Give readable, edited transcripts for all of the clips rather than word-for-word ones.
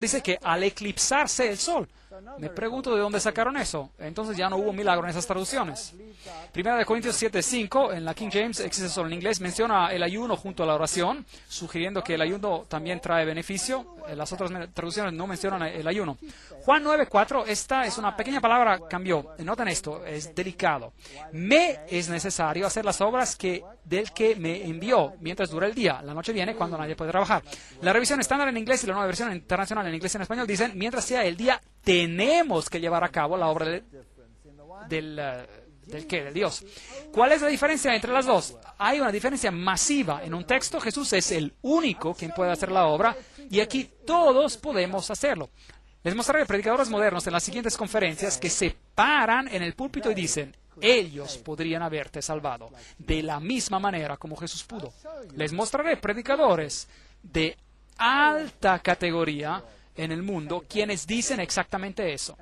dice que al eclipsarse el sol. Me pregunto de dónde sacaron eso. Entonces ya no hubo milagro en esas traducciones. Primera de Corintios 7:5, en la King James, existe solo en inglés, menciona el ayuno junto a la oración, sugiriendo que el ayuno también trae beneficio. Las otras traducciones no mencionan el ayuno. Juan 9:4, esta es una pequeña palabra, cambió. Noten esto, es delicado. Me es necesario hacer las obras del que me envió mientras dura el día. La noche viene cuando nadie puede trabajar. La revisión estándar en inglés y la nueva versión internacional en inglés y en español dicen, mientras sea el día, tenemos que llevar a cabo la obra del Dios. ¿Cuál es la diferencia entre las dos? Hay una diferencia masiva. En un texto, Jesús es el único quien puede hacer la obra, y aquí todos podemos hacerlo. Les mostraré predicadores modernos en las siguientes conferencias que se paran en el púlpito y dicen, ellos podrían haberte salvado de la misma manera como Jesús pudo. Les mostraré predicadores de alta categoría en el mundo quienes dicen exactamente eso.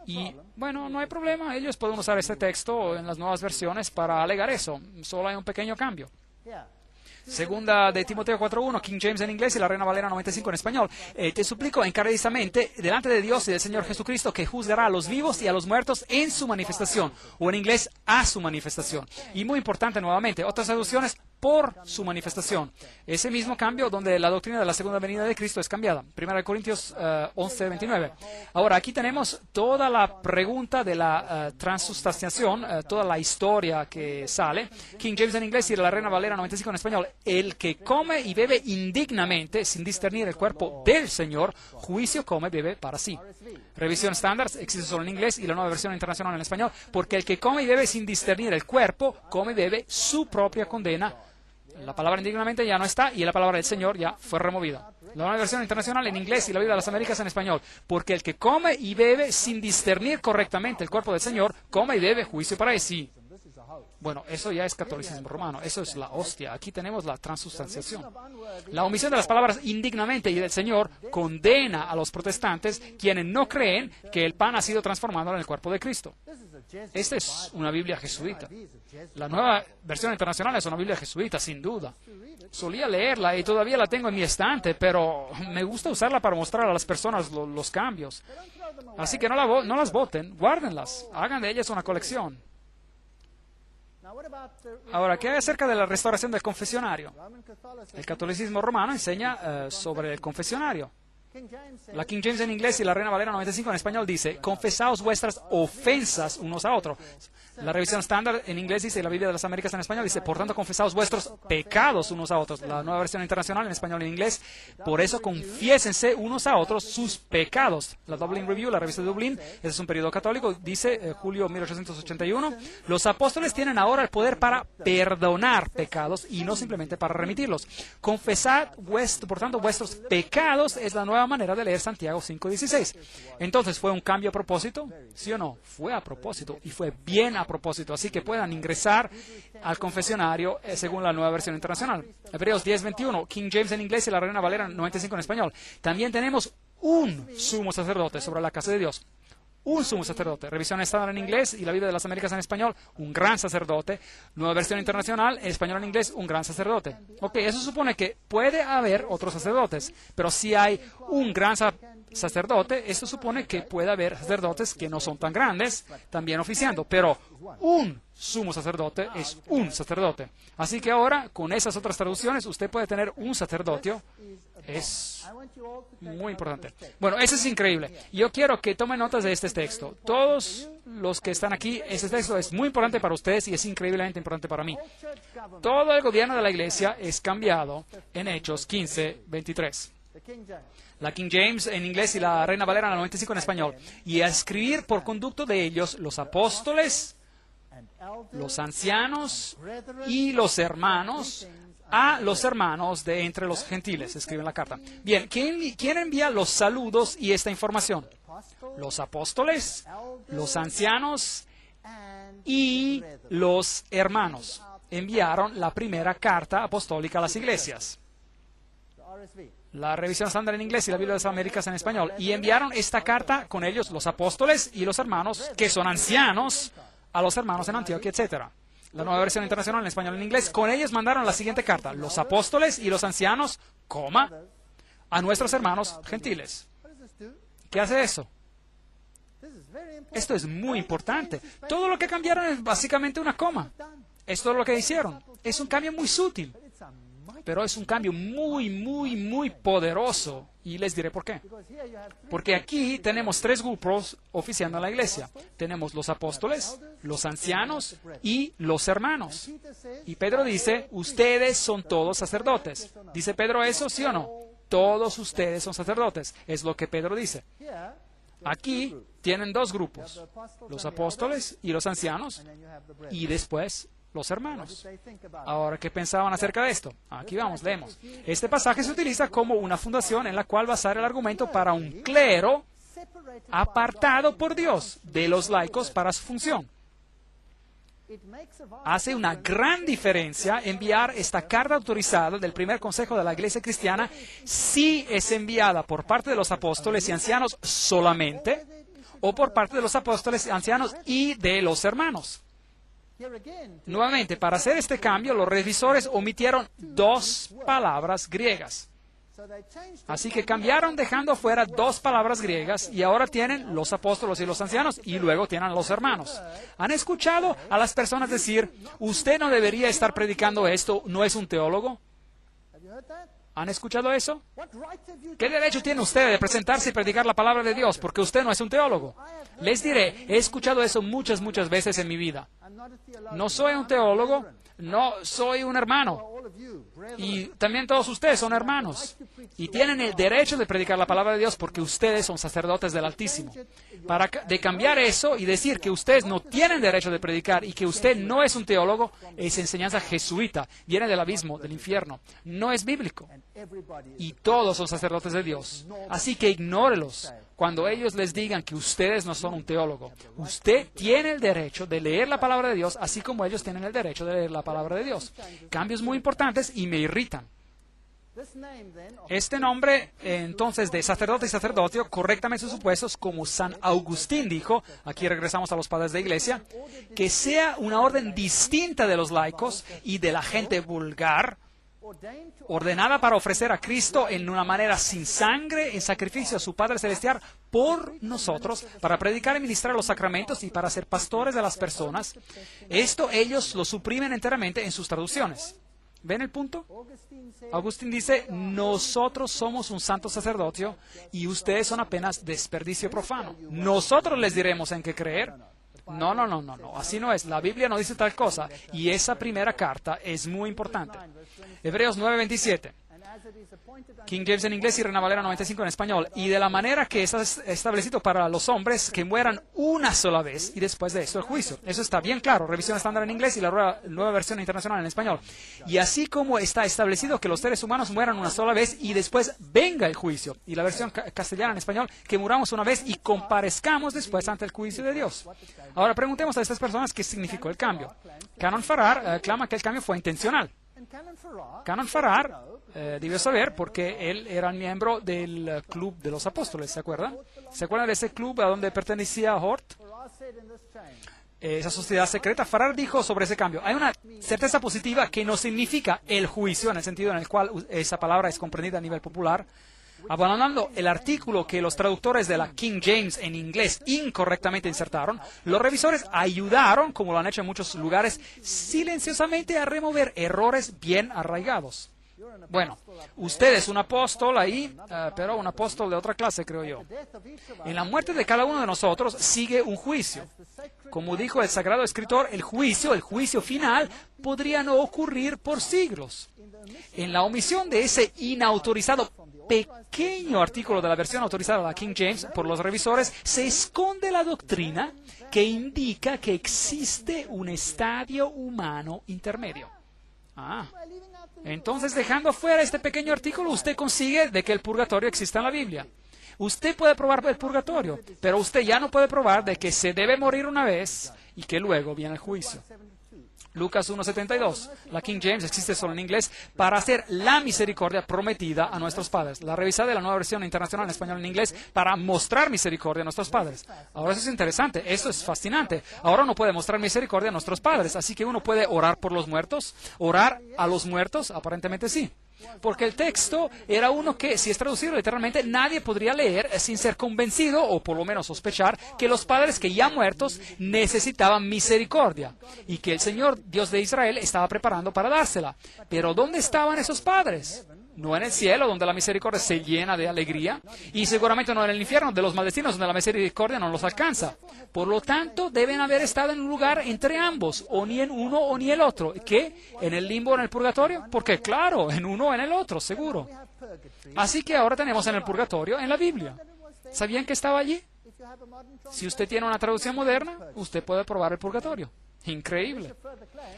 Y, bueno, no hay problema. Ellos pueden usar este texto en las nuevas versiones para alegar eso. Solo hay un pequeño cambio. Segunda de Timoteo 4:1, King James en inglés y la Reina Valera 95 en español. Te suplico encarecidamente delante de Dios y del Señor Jesucristo, que juzgará a los vivos y a los muertos en su manifestación, o en inglés, a su manifestación. Y muy importante nuevamente, otras traducciones, por su manifestación. Ese mismo cambio donde la doctrina de la segunda venida de Cristo es cambiada. 1 Corintios 11:29. Ahora, aquí tenemos toda la pregunta de la transustanciación, toda la historia que sale. King James en inglés y la Reina Valera 95 en español. El que come y bebe indignamente, sin discernir el cuerpo del Señor, juicio come y bebe para sí. Revisión estándar, existe solo en inglés y la nueva versión internacional en español. Porque el que come y bebe sin discernir el cuerpo, come y bebe su propia condena. La palabra indignamente ya no está y la palabra del Señor ya fue removida. La nueva versión internacional en inglés y la Biblia de las Américas en español. Porque el que come y bebe sin discernir correctamente el cuerpo del Señor, come y bebe juicio para sí. Bueno, eso ya es catolicismo romano, eso es la hostia. Aquí tenemos la transustanciación. La omisión de las palabras indignamente y del Señor condena a los protestantes quienes no creen que el pan ha sido transformado en el cuerpo de Cristo. Esta es una Biblia jesuita. La nueva versión internacional es una Biblia jesuita, sin duda. Solía leerla y todavía la tengo en mi estante, pero me gusta usarla para mostrar a las personas los cambios. Así que no las boten, guárdenlas, hagan de ellas una colección. Ahora, ¿qué hay acerca de la restauración del confesionario? El catolicismo romano enseña sobre el confesionario. La King James en inglés y la Reina Valera 95 en español dice, confesaos vuestras ofensas unos a otros. La revisión estándar en inglés dice, y la Biblia de las Américas en español dice, por tanto, confesaos vuestros pecados unos a otros. La nueva versión internacional en español y en inglés, por eso confiésense unos a otros sus pecados. La Dublin Review, la revista de Dublín, ese es un periodo católico, dice, julio 1881, los apóstoles tienen ahora el poder para perdonar pecados y no simplemente para remitirlos. Confesad, por tanto, vuestros pecados es la nueva manera de leer Santiago 5:16. Entonces, ¿fue un cambio a propósito? ¿Sí o no? Fue a propósito y fue bien a propósito. Así que puedan ingresar al confesionario según la nueva versión internacional. Hebreos 10:21, King James en inglés y la Reina Valera 95 en español. También tenemos un sumo sacerdote sobre la casa de Dios. Un sumo sacerdote. Revisión estándar en inglés y la Biblia de las Américas en español, un gran sacerdote. Nueva versión internacional, en español en inglés, un gran sacerdote. Ok, eso supone que puede haber otros sacerdotes, pero si hay un gran sacerdote, esto supone que puede haber sacerdotes que no son tan grandes, también oficiando, pero un sumo sacerdote es un sacerdote. Así que ahora, con esas otras traducciones, usted puede tener un sacerdocio. Es muy importante. Bueno, eso es increíble. Yo quiero que tomen notas de este texto. Todos los que están aquí, este texto es muy importante para ustedes y es increíblemente importante para mí. Todo el gobierno de la iglesia es cambiado en Hechos 15:23. La King James en inglés y la Reina Valera 95 en español. Y a escribir por conducto de ellos los apóstoles, los ancianos y los hermanos, a los hermanos de entre los gentiles, escriben la carta. Bien, ¿quién envía los saludos y esta información? Los apóstoles, los ancianos y los hermanos enviaron la primera carta apostólica a las iglesias. La revisión estándar en inglés y la Biblia de las Américas en español. Y enviaron esta carta con ellos los apóstoles y los hermanos, que son ancianos, a los hermanos en Antioquia, etc. La nueva versión internacional en español y en inglés, con ellos mandaron la siguiente carta. Los apóstoles y los ancianos, a nuestros hermanos gentiles. ¿Qué hace eso? Esto es muy importante. Todo lo que cambiaron es básicamente una coma. Es todo lo que hicieron. Es un cambio muy sutil, pero es un cambio muy, muy, muy poderoso. Y les diré por qué. Porque aquí tenemos tres grupos oficiando en la iglesia. Tenemos los apóstoles, los ancianos y los hermanos. Y Pedro dice, ustedes son todos sacerdotes. ¿Dice Pedro eso, sí o no? Todos ustedes son sacerdotes. Es lo que Pedro dice. Aquí tienen dos grupos, los apóstoles y los ancianos, y después los hermanos. Ahora, ¿qué pensaban acerca de esto? Aquí vamos, leemos. Este pasaje se utiliza como una fundación en la cual basar el argumento para un clero apartado por Dios de los laicos para su función. Hace una gran diferencia enviar esta carta autorizada del primer consejo de la Iglesia cristiana si es enviada por parte de los apóstoles y ancianos solamente o por parte de los apóstoles, ancianos y de los hermanos. Nuevamente, para hacer este cambio, los revisores omitieron dos palabras griegas. Así que cambiaron dejando fuera dos palabras griegas y ahora tienen los apóstoles y los ancianos y luego tienen los hermanos. ¿Han escuchado a las personas decir, usted no debería estar predicando esto, no es un teólogo? ¿Han escuchado eso? ¿Qué derecho tiene usted de presentarse y predicar la palabra de Dios porque usted no es un teólogo? Les diré, he escuchado eso muchas veces en mi vida. No soy un teólogo, no soy un hermano. Y también todos ustedes son hermanos. Y tienen el derecho de predicar la palabra de Dios porque ustedes son sacerdotes del Altísimo. De cambiar eso y decir que ustedes no tienen derecho de predicar y que usted no es un teólogo, es enseñanza jesuita. Viene del abismo, del infierno. No es bíblico. Y todos son sacerdotes de Dios. Así que ignórelos cuando ellos les digan que ustedes no son un teólogo. Usted tiene el derecho de leer la palabra de Dios, así como ellos tienen el derecho de leer la palabra de Dios. Cambios muy importantes y me irritan. Este nombre, entonces, de sacerdote y sacerdocio, correctamente supuestos, como San Agustín dijo, aquí regresamos a los padres de iglesia, que sea una orden distinta de los laicos y de la gente vulgar, ordenada para ofrecer a Cristo en una manera sin sangre, en sacrificio a su Padre Celestial por nosotros, para predicar y ministrar los sacramentos y para ser pastores de las personas. Esto ellos lo suprimen enteramente en sus traducciones. ¿Ven el punto? Agustín dice, nosotros somos un santo sacerdocio y ustedes son apenas desperdicio profano. Nosotros les diremos en qué creer. No, así no es. La Biblia no dice tal cosa. Y esa primera carta es muy importante. Hebreos 9:27. King James en inglés y Reina Valera 95 en español. Y de la manera que es establecido para los hombres que mueran una sola vez y después de esto el juicio. Eso está bien claro. Revisión estándar en inglés y la nueva versión internacional en español. Y así como está establecido que los seres humanos mueran una sola vez y después venga el juicio. Y la versión castellana en español, que muramos una vez y comparezcamos después ante el juicio de Dios. Ahora preguntemos a estas personas qué significó el cambio. Canon Farrar clama que el cambio fue intencional. Canon Farrar debió saber porque él era miembro del Club de los Apóstoles, ¿se acuerdan? ¿Se acuerdan de ese club a donde pertenecía Hort? Esa sociedad secreta. Farrar dijo sobre ese cambio, hay una certeza positiva que no significa el juicio, en el sentido en el cual esa palabra es comprendida a nivel popular. Abandonando el artículo que los traductores de la King James en inglés incorrectamente insertaron, los revisores ayudaron, como lo han hecho en muchos lugares, silenciosamente a remover errores bien arraigados. Bueno, usted es un apóstol ahí, pero un apóstol de otra clase, creo yo. En la muerte de cada uno de nosotros sigue un juicio. Como dijo el Sagrado Escritor, el juicio final, podría no ocurrir por siglos. En la omisión de ese inautorizado pequeño artículo de la versión autorizada de la King James por los revisores, se esconde la doctrina que indica que existe un estadio humano intermedio. Entonces, dejando fuera este pequeño artículo, usted consigue de que el purgatorio exista en la Biblia. Usted puede probar el purgatorio, pero usted ya no puede probar de que se debe morir una vez y que luego viene el juicio. Lucas 1:72. La King James existe solo en inglés para hacer la misericordia prometida a nuestros padres. La revisada de la nueva versión internacional en español en inglés para mostrar misericordia a nuestros padres. Ahora eso es interesante, esto es fascinante. Ahora uno puede mostrar misericordia a nuestros padres, así que uno puede orar por los muertos, orar a los muertos, aparentemente sí. porque el texto era uno que, si es traducido literalmente, nadie podría leer sin ser convencido, o por lo menos sospechar, que los padres que ya muertos necesitaban misericordia, y que el Señor, Dios de Israel, estaba preparando para dársela. Pero ¿dónde estaban esos padres? No en el cielo, donde la misericordia se llena de alegría, y seguramente no en el infierno de los maldecinos, donde la misericordia no los alcanza. Por lo tanto, deben haber estado en un lugar entre ambos, o ni en uno o ni el otro. ¿Qué? ¿En el limbo o en el purgatorio? Porque claro, en uno o en el otro, seguro. Así que ahora tenemos en el purgatorio en la Biblia. ¿Sabían que estaba allí? Si usted tiene una traducción moderna, usted puede probar el purgatorio. Increíble.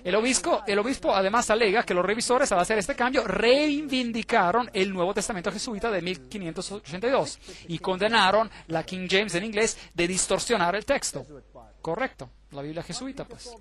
El obispo además alega que los revisores, al hacer este cambio, reivindicaron el Nuevo Testamento jesuita de 1582 y condenaron la King James en inglés de distorsionar el texto. Correcto, la Biblia jesuita, pues.